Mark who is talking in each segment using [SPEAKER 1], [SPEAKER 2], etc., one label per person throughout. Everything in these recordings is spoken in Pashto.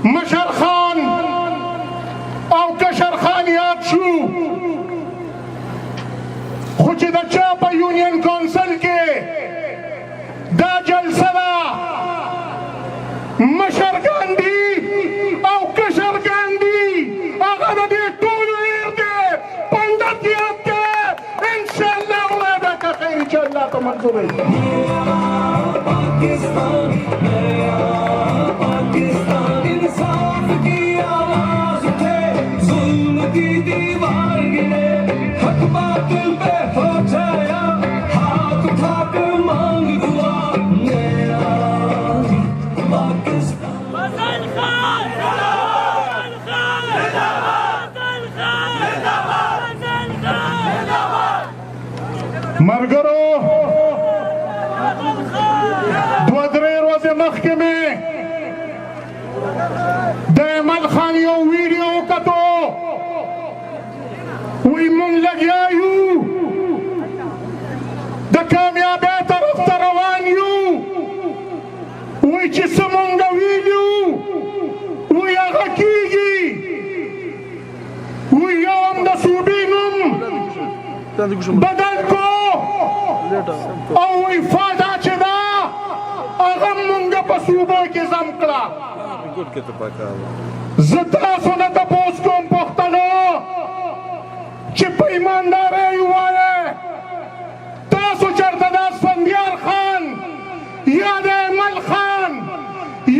[SPEAKER 1] مشر خان او کشر خان یاد شو خو چې د چا په یونین کونسل کې دا جلسه ده مشر ګاندي او کشر ګاندي هغه د دې ټولو هیر دی پنډت یاد دی انشاءالله خدای به که خیر چې الله ته منظور وي مرګرو دوه درې ورځې مخکې مې د ایمل خان یو ویډیو وکتو وایي مونږ لګیا یو د کامیابۍ طرف ته روان یو وایي چې څه مونږ ویلي وایي هغه کېږي وایي یو هم د صوبې نوم بدل کو او افاده چې دا هغه مونږ په صوبو کې ضم کړه زه تاسو نه تپوس کوم پښتنو چې په ایماندارۍ ووایئ تاسو چېرته د اسفندیار خان یا د ایمل خان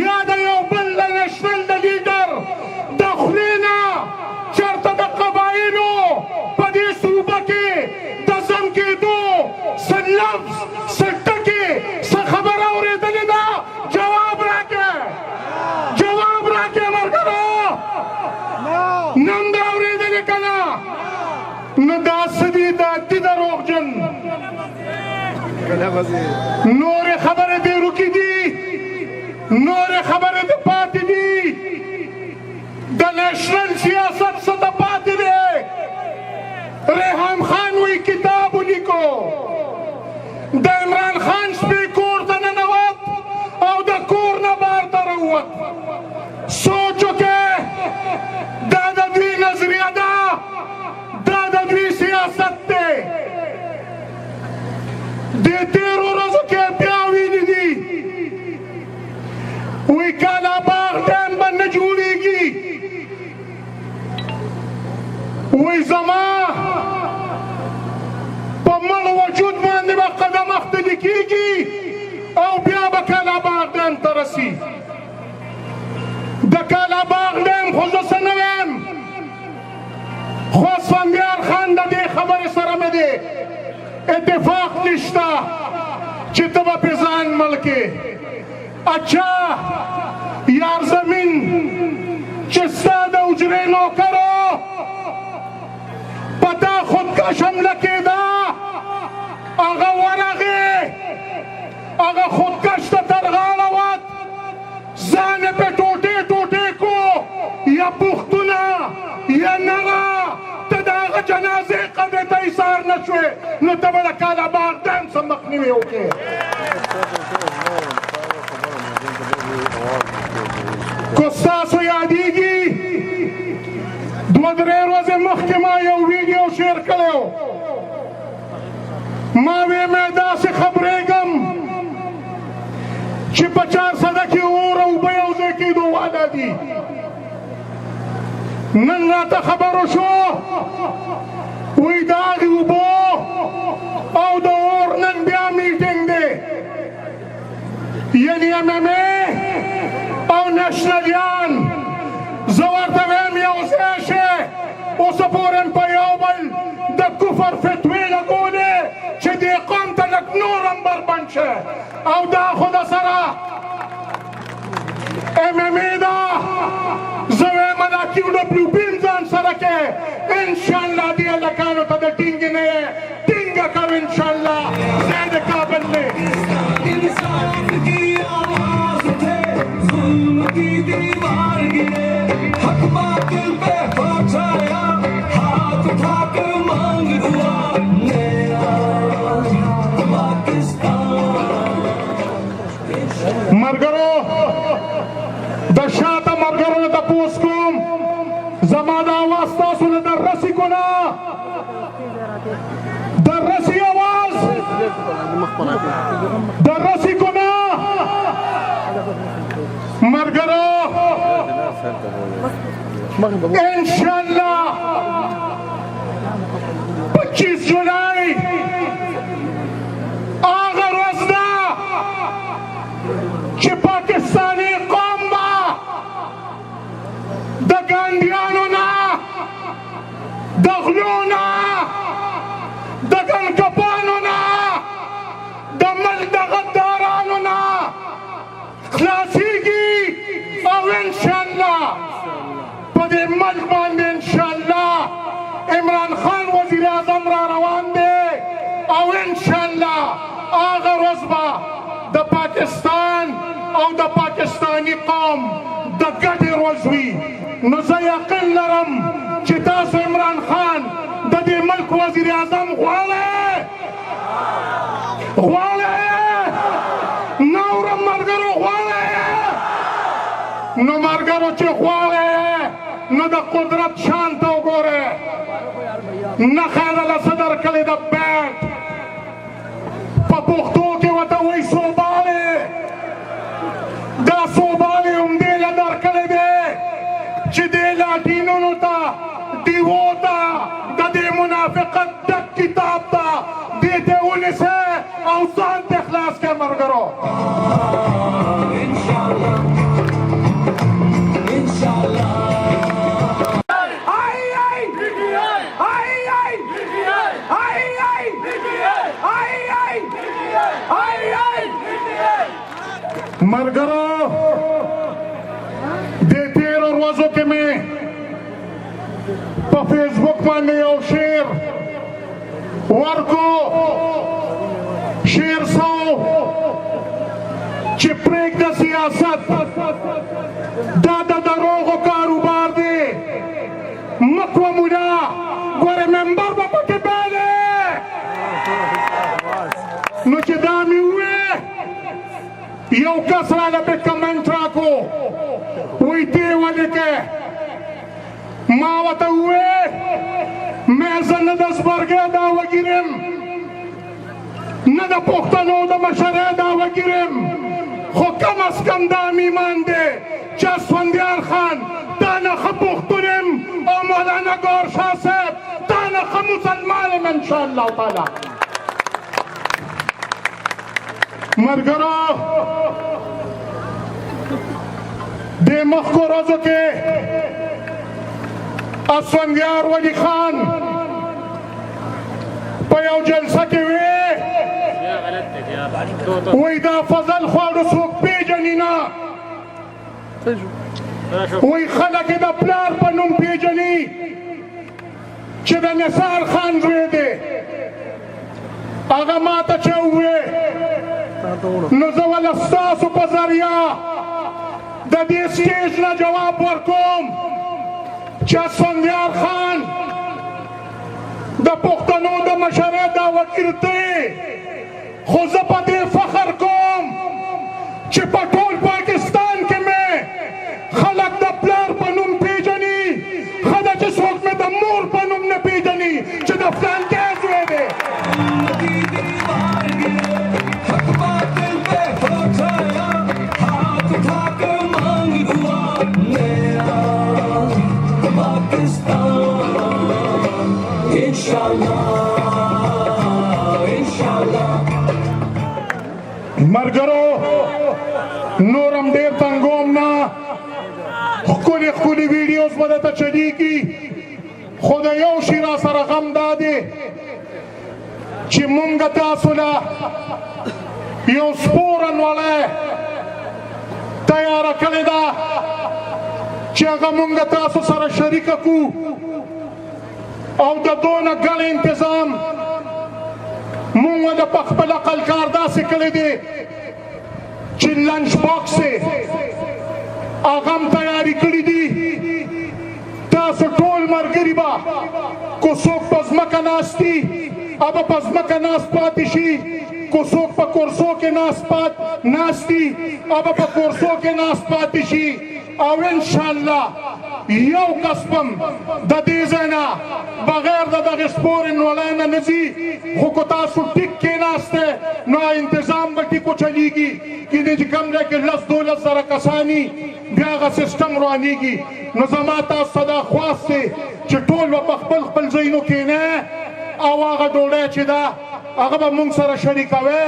[SPEAKER 1] یا د یو بل د نشنل د لیډر د خولې نه چېرته د قبایلو په دې صوبه کې د ضم کېدو څه لفظ څه ټکې څه خبره اورېدلې ده جواب راکړه جواب راکړه ملګرو نن ده اورېدلې که نه نو دا څه دي دا دي دروغجن نورې خبرې دې روکې دي نورې خبرې دې پاتې دي د نیشنل سیاست څه ته پاتې دی ریحان خان وی کتاب ولیکو د عمران خان سپی کور ته ننوت او د کور نه بار ته راووت سوچ وکړئ دا د دوی نظریه ده دا د دوی سیاست دی دې تېرو ورځو کې بیا ویلي دي وی کالا باغ ډیم به نه جوړېږي وی زما په مړ وجود باندې به قدم اختلي کېږي او بیا به کالا باغ ډیم ته رسي د کالا باغ ډیم خو زه څه نه ویم خو اسفندیار خان د دې خبرې سره مې دی اتفاق نشته چې ته به پې ځان مړ کړې اچھا یار زمین چې ستا د حجرې نوکرو پتا خودکش حمله کېده هغه ورغې هغه خودکش ته تر غاړه وت ځان یې پې ټوټې ټوټې کو یا پوښتونه یا نغه ته د هغه جنازې قبرې ته ایثار نه شوې نو ته به د کالا باغ ډیم څه مخنیوی وکړې که ستاسو یادېږي دوه درې ورځې مخکې ما یو ویډیو شیر کړی و ما وی مې داسې خبرېږم چې په 400 کې اور او اوبه یو ځای کېدو والا دي نن راته خبرو شو وی د هغې اوبو او د اور نن بیا میټینګ دی یعنې MMA او نشنلیان زه ورته ویم یو ځای شئ اوسه پورې په یو بل د کفر فتوې لګولې چې دې قوم ته لږ نور هم بربند شي او دا خو د سره MMA ده زه وایم دا QWP هم ځان سره کې انشاءالله دې هلکانو ته د ټینګې نه یې ټینګه کوو انشاءالله زه د کابل نه مرګرو د شاته مرګرو تپوس کوم زما د اواز تاسو له در رسي کو نه در رسي اواز در رسي کو نه ملګرو انشاءالله 25 جولای هغه ورځ ده چې پاکستاني قوم به د ګاندیانو نه د غلو نه د ګنکپانو نه د ملک د غدارانو نه خلاصیږي او انشاءالله په دې ملک باندې انشاءالله عمران خان وزیر اعظم را روان دی او انشاءالله هغه ورځ به د پاکستان او د پاکستاني قوم د ګټې ورځ وي نو زه یقین لرم چې تاسو عمران خان د دې ملک وزیر اعظم غواړئ نورم ملګرو غواړئ نو ملګرو چې غواړئ نو د قدرت شان ته وګورئ نښه یې دله څه درکړې ده بیټ په پښتو کې ورته وایي سوبالې دا سوبالې همدې له درکړې دی چې دې لاټینونو ته ډیوو ته د دې منافقت ډک کتاب ته دې ته ونیسئ او ځان ته خلاص کړئ ملګرو ملګرو دې تېرو ورځو کې مې په فیسبوک باندې یو شعر ورکو شعر سو چې پرېږده سیاست دا د دروغو کاروبار دی مکوه مولا ګوره ممبر به پکې بیلې نو چې دا مې ووې یو کس راله به کمنټ راکو وایي دې ولیکې ما ورته ووې مې زه نه د زبرګۍ دعوه ګیرم نه د پښتنو د مشرۍ دعوه ګیرم خو کم از کم دا مې ایمان دی چې اسفندیار خان تا نه ښه پښتون یم او مولانا ګور شاه صاحب تا نه ښه مسلمان یم انشاءالله تعالی ملګرو دې مخکو ورځو کې اسفندیار ولی خان په یو جلسه کې وی دا فضل خواړو څوک پیژني نه وی خلک یې د پلار په نوم پیژني چې د نثار خان زوی دی هغه ماته چې ووې نو زه وله ستاسو په ذریعه د دې سټیج نه جواب ورکوم چې اسفندیار خان د پښتنو د مشرۍ دعوه ګیر دی خو زه په دې فخر کوم چې په ټول پاکستان کې مې خلک د پلار په نوم پیژني ښه ده چې څوک مې د مور په نوم نه پیژني چې د فلانکۍ زوی دی ملګرو نورم ډېر تنګوم نه ښکلي ښکلي ویډیوز به درته چلیږي خو د یو شي را سره غم دا دی چې مونږ تاسو له یو سپورن وړی تیاره کړې ده چې هغه مونږ تاسو سره شریکه کړو او د دونه ګڼ انتظام مونږ د په خپل عقل کار داسې کړی دی چې لنچ باکس یې هغه هم تیاري کړي دي تاسو ټول ملګري به کو څوک په ځمکه ناست دي هغه په ځمکه ناست پاتې شي څوک په کورسو کې ناستي هغه په کورسو کې ناست پاتې شي او انشاءالله یو کسبم د دې ځای نه بغیر د دغې سپورې نوړی نه نه ځي خو که تاسو ټیک کېناستی نو انتظام به ټیکو چلیږي کېدای چې کوم ځای کې 10-12 زره کساني بیا هغه سیسټم روانېږي نو زما تاسو ته دا خواست دی چې ټول به په خپل خپل ځایونو کښېنئ او هغه ډوډۍ چې ده هغه به موږ سره شریکوئ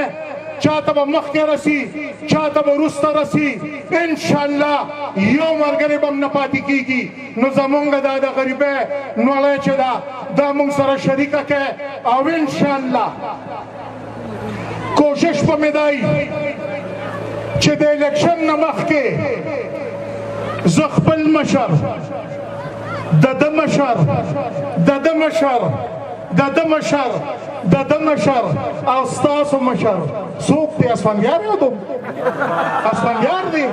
[SPEAKER 1] چاته به مخکې رسي چاته به وروسته رسي انشاءالله یو ملګری به هم نه پاتې کېږي نو زمونږ دا د غریبۍ نړۍ چې ده دا موږ سره شریکه کړئ او انشاءالله کوشش به مې دی چې د الیکشن نه مخکې زه خپل مشر د ده مشر او ستاسو مشر څوک دی اسفندیار یادوم اسفندیار دی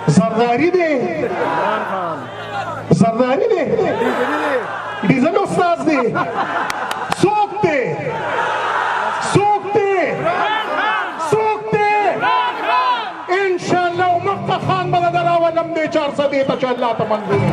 [SPEAKER 1] زرداری دی ډیزل استاد دی څوک دی انشاءالله مخته خان به د راولم دی 400 ته چې الله ته منظور